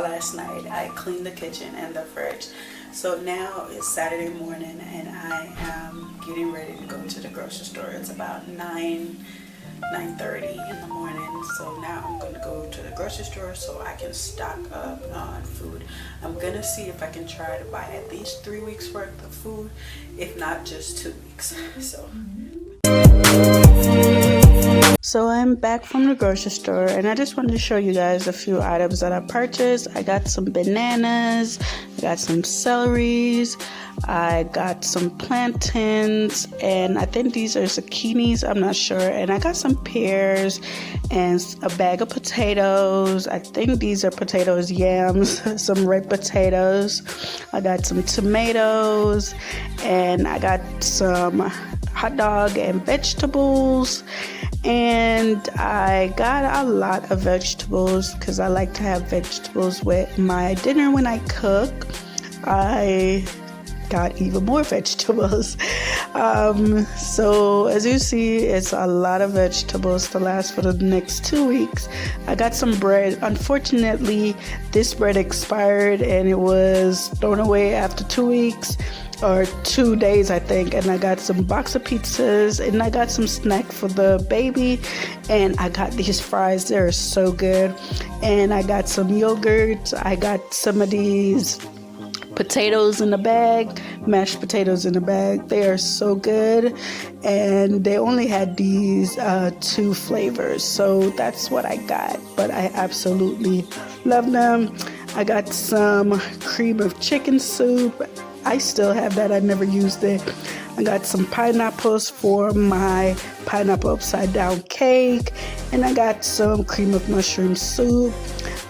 saw last night, I cleaned the kitchen and the fridge. So now it's Saturday morning and I am getting ready to go to the grocery store. It's about 9:30 in the morning. So now I'm going to go to the grocery store so I can stock up on food. I'm going to see if I can try to buy at least 3 weeks worth of food, if not just 2 weeks. So I'm back from the grocery store and I just wanted to show you guys a few items that I purchased. I got some bananas, I got some celeries, I got some plantains, and I think these are zucchinis, I'm not sure. And I got some pears and a bag of potatoes. I think these are potatoes, yams, some red potatoes. I got some tomatoes and I got some hot dog and vegetables. And I got a lot of vegetables because I like to have vegetables with my dinner when I cook. I got even more vegetables. So as you see, it's a lot of vegetables to last for the next 2 weeks. I got some bread. Unfortunately, this bread expired and it was thrown away after 2 weeks. Or 2 days, I think. And I got some box of pizzas and I got some snack for the baby, and I got these fries. They're so good. And I got some yogurt. I got some of these potatoes in a bag, mashed potatoes in a bag. They are so good, and they only had these 2 flavors, so that's what I got. But I absolutely love them. I got some cream of chicken soup. I still have that. I never used it. I got some pineapples for my pineapple upside down cake, and I got some cream of mushroom soup.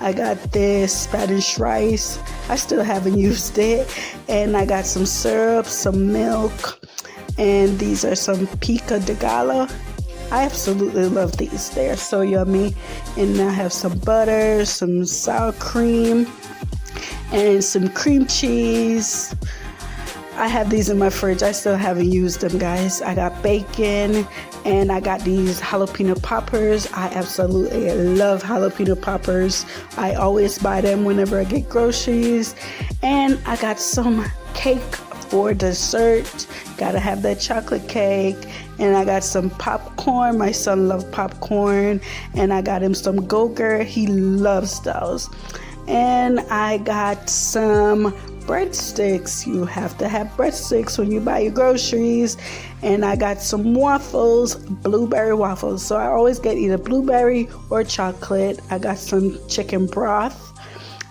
I got this Spanish rice. I still haven't used it. And I got some syrup, some milk, and these are some pico de gallo. I absolutely love these. They are so yummy. And I have some butter, some sour cream, and some cream cheese. I have these in my fridge. I still haven't used them, guys. I got bacon, and I got these jalapeno poppers. I absolutely love jalapeno poppers. I always buy them whenever I get groceries. And I got some cake for dessert. Gotta have that chocolate cake. And I got some popcorn. My son loves popcorn. And I got him some Go-Gurt. He loves those. And I got some breadsticks. You have to have breadsticks when you buy your groceries. And I got some waffles, blueberry waffles. So I always get either blueberry or chocolate. I got some chicken broth.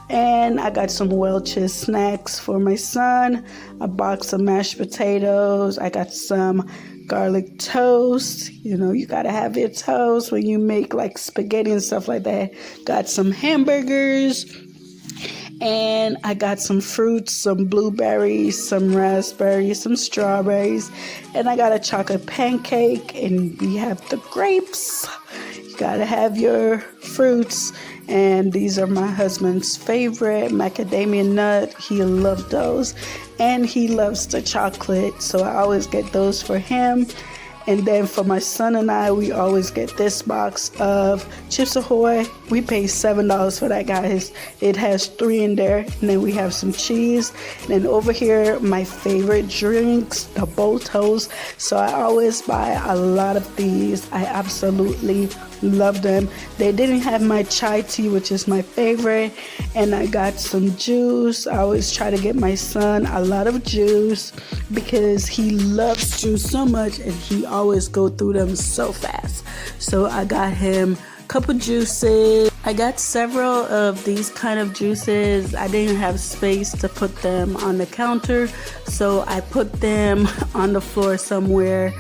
And I got some Welch's snacks for my son. A box of mashed potatoes. I got some garlic toast. You know, you gotta have your toast when you make like spaghetti and stuff like that. Got some hamburgers. And I got some fruits, some blueberries, some raspberries, some strawberries. And I got a chocolate pancake. And we have the grapes. You gotta have your fruits. And these are my husband's favorite, macadamia nut. He loved those. And he loves the chocolate, so I always get those for him. And then for my son and I, we always get this box of Chips Ahoy. We pay $7 for that, guys. It has 3 in there. And then we have some cheese. And then over here, my favorite drinks, the Boltos. So I always buy a lot of these. I absolutely love them. They didn't have my chai tea, which is my favorite. And I got some juice. I always try to get my son a lot of juice because he loves juice so much, and he always go through them so fast. So I got him a couple juices. I got several of these kind of juices. I didn't have space to put them on the counter, so I put them on the floor somewhere.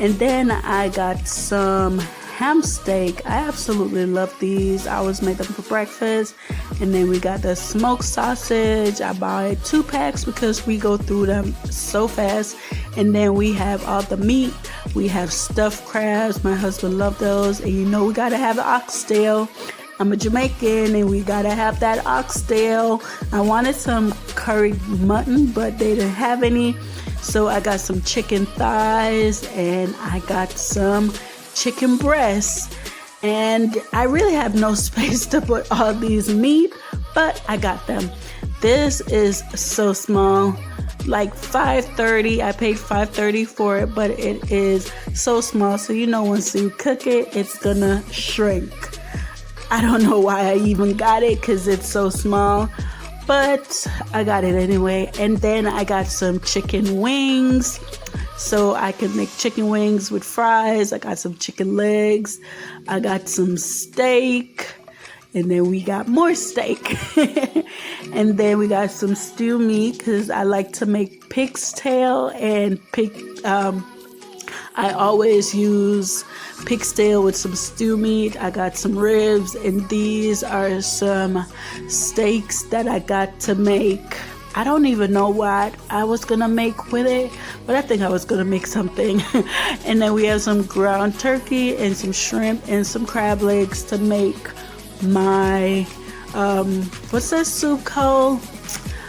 And then I got some ham steak. I absolutely love these. I always make them for breakfast. And then we got the smoked sausage. I buy 2 packs because we go through them so fast. And then we have all the meat. We have stuffed crabs. My husband loved those. And you know we gotta have the oxtail. I'm a Jamaican and we gotta have that oxtail. I wanted some curried mutton, but they didn't have any. So I got some chicken thighs and I got some chicken breasts. And I really have no space to put all these meat, but I got them. This is so small, like $5.30. I paid $5.30 for it, but it is so small. So you know, once you cook it, it's gonna shrink. I don't know why I even got it because it's so small, but I got it anyway. And then I got some chicken wings, so I can make chicken wings with fries. I got some chicken legs. I got some steak. And then we got more steak. And then we got some stew meat because I like to make pig's tail and I always use pig's tail with some stew meat. I got some ribs, and these are some steaks that I got to make. I don't even know what I was gonna make with it, but I think I was gonna make something. And then we have some ground turkey and some shrimp and some crab legs to make my what's that soup called?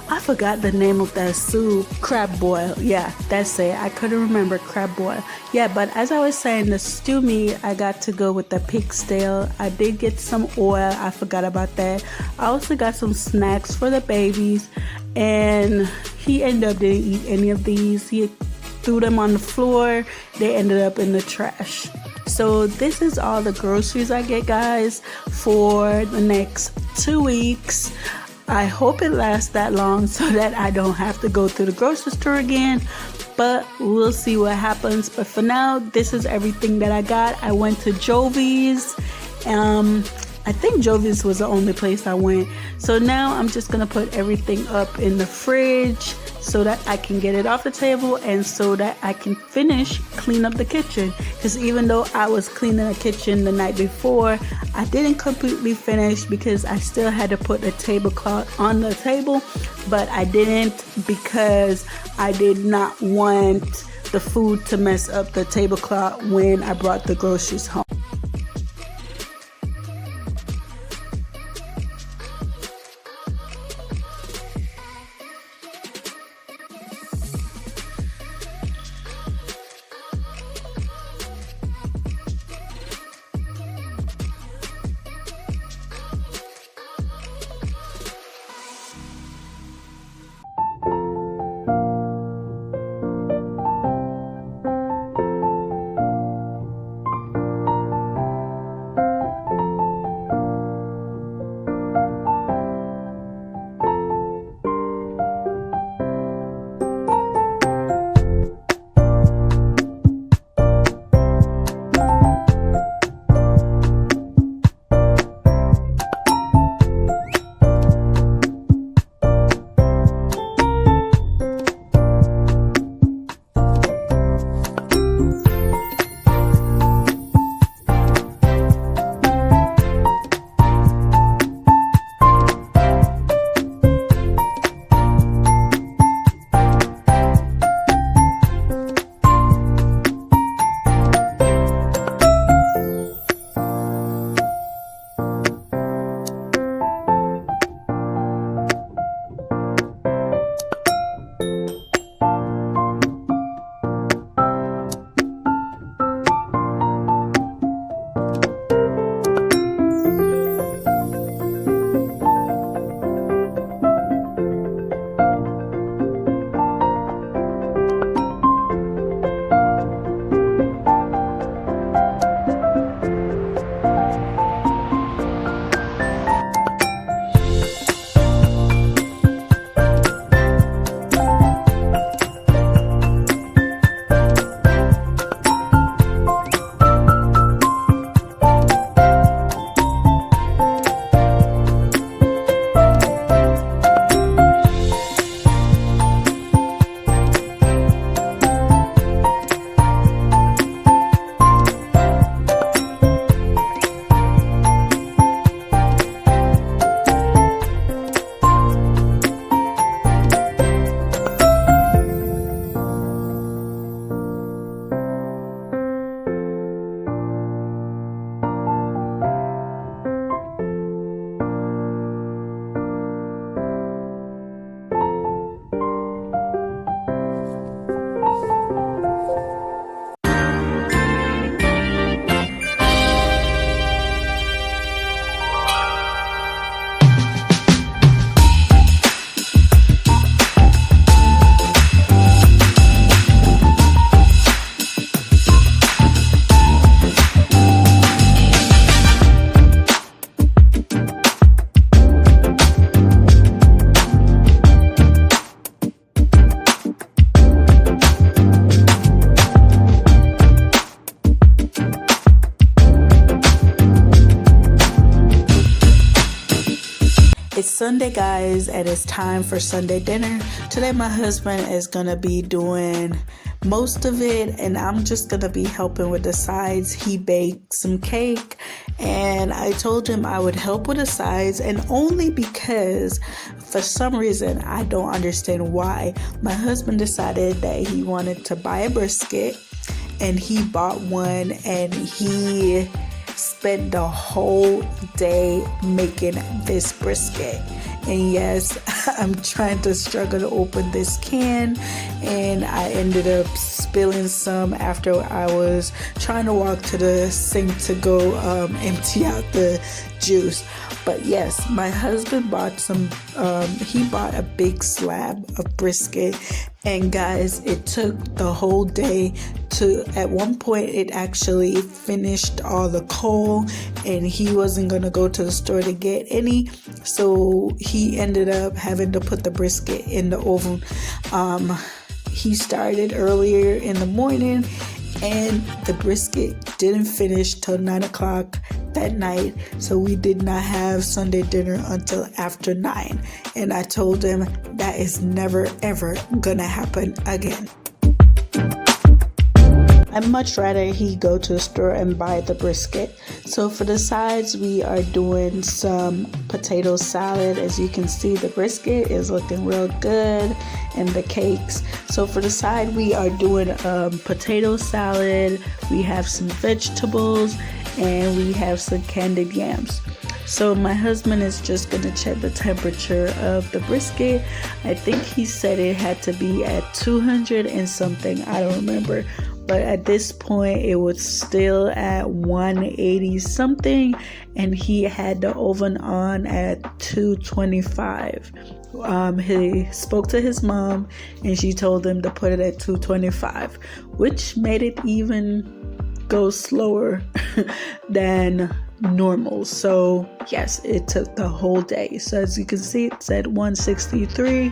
I forgot the name of that soup. Crab boil. Yeah, that's it. I couldn't remember. Crab boil. Yeah, but as I was saying, the stew meat, I got to go with the pig's tail. I did get some oil. I forgot about that. I also got some snacks for the babies, and he ended up didn't eat any of these. He threw them on the floor. They ended up in the trash. So this is all the groceries I get, guys, for the next 2 weeks. I hope it lasts that long so that I don't have to go to the grocery store again, but we'll see what happens. But for now, this is everything that I got. I went to Jovi's. I think Jovi's was the only place I went. So now I'm just gonna put everything up in the fridge so that I can get it off the table and so that I can clean up the kitchen. Because even though I was cleaning the kitchen the night before, I didn't completely finish because I still had to put a tablecloth on the table, but I didn't because I did not want the food to mess up the tablecloth when I brought the groceries home. Sunday, guys, and it's time for Sunday dinner. Today my husband is gonna be doing most of it, and I'm just gonna be helping with the sides. He baked some cake, and I told him I would help with the sides, and only because for some reason I don't understand why my husband decided that he wanted to buy a brisket, and he bought one, and he spent the whole day making this brisket. And yes, I'm trying to struggle to open this can, and I ended up spilling some after I was trying to walk to the sink to go empty out the juice. But yes, my husband bought some, he bought a big slab of brisket, and guys, it took the whole day to, at one point it actually finished all the coal, and he wasn't gonna go to the store to get any, so he ended up having to put the brisket in the oven. He started earlier in the morning, and the brisket didn't finish till 9 o'clock that night, so we did not have Sunday dinner until after 9, and I told him that is never ever gonna happen again. I'd much rather he go to the store and buy the brisket. So for the sides, we are doing some potato salad. As you can see, the brisket is looking real good, and the cakes. So for the side, we are doing potato salad. We have some vegetables, and we have some candied yams. So my husband is just gonna check the temperature of the brisket. I think he said it had to be at 200 and something, I don't remember. But at this point, it was still at 180 something, and he had the oven on at 225. He spoke to his mom, and she told him to put it at 225, which made it even go slower than normal. So yes, it took the whole day. So as you can see, it said 163,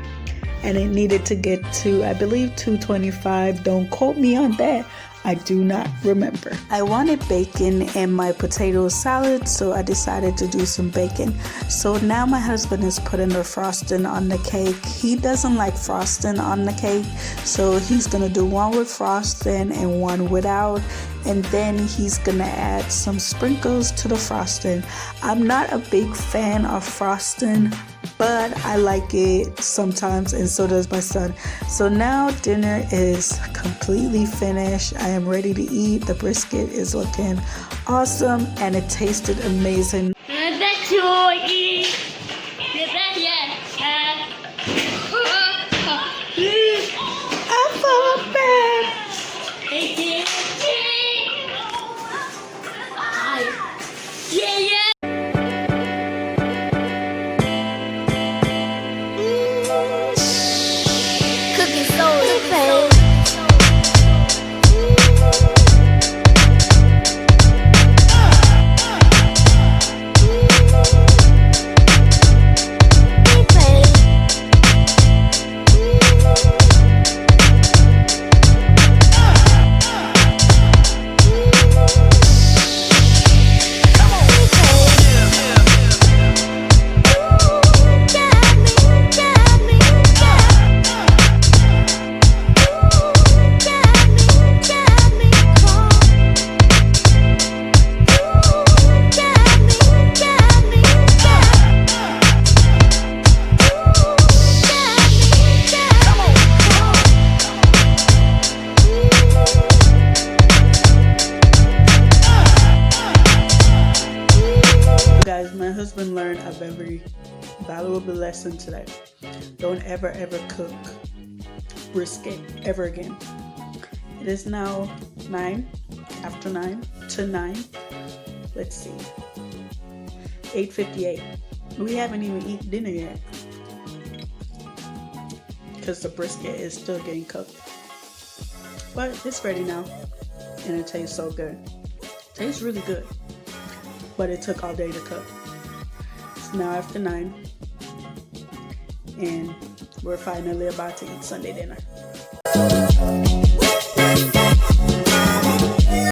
and it needed to get to, I believe, 225. Don't quote me on that, I do not remember. I wanted bacon in my potato salad, so I decided to do some bacon. So now my husband is putting the frosting on the cake. He doesn't like frosting on the cake, so he's gonna do one with frosting and one without, and then he's gonna add some sprinkles to the frosting. I'm not a big fan of frosting, but I like it sometimes, and so does my son. So now dinner is completely finished. I am ready to eat. The brisket is looking awesome, and it tasted amazing. I felt bad. Guys, my husband learned a very valuable lesson today. Don't ever cook brisket ever again. It is now 9, after 9 to 9. Let's see, 8:58. We haven't even eaten dinner yet because the brisket is still getting cooked. But it's ready now, and it tastes so good. It tastes really good. But it took all day to cook. It's now after 9, and we're finally about to eat Sunday dinner.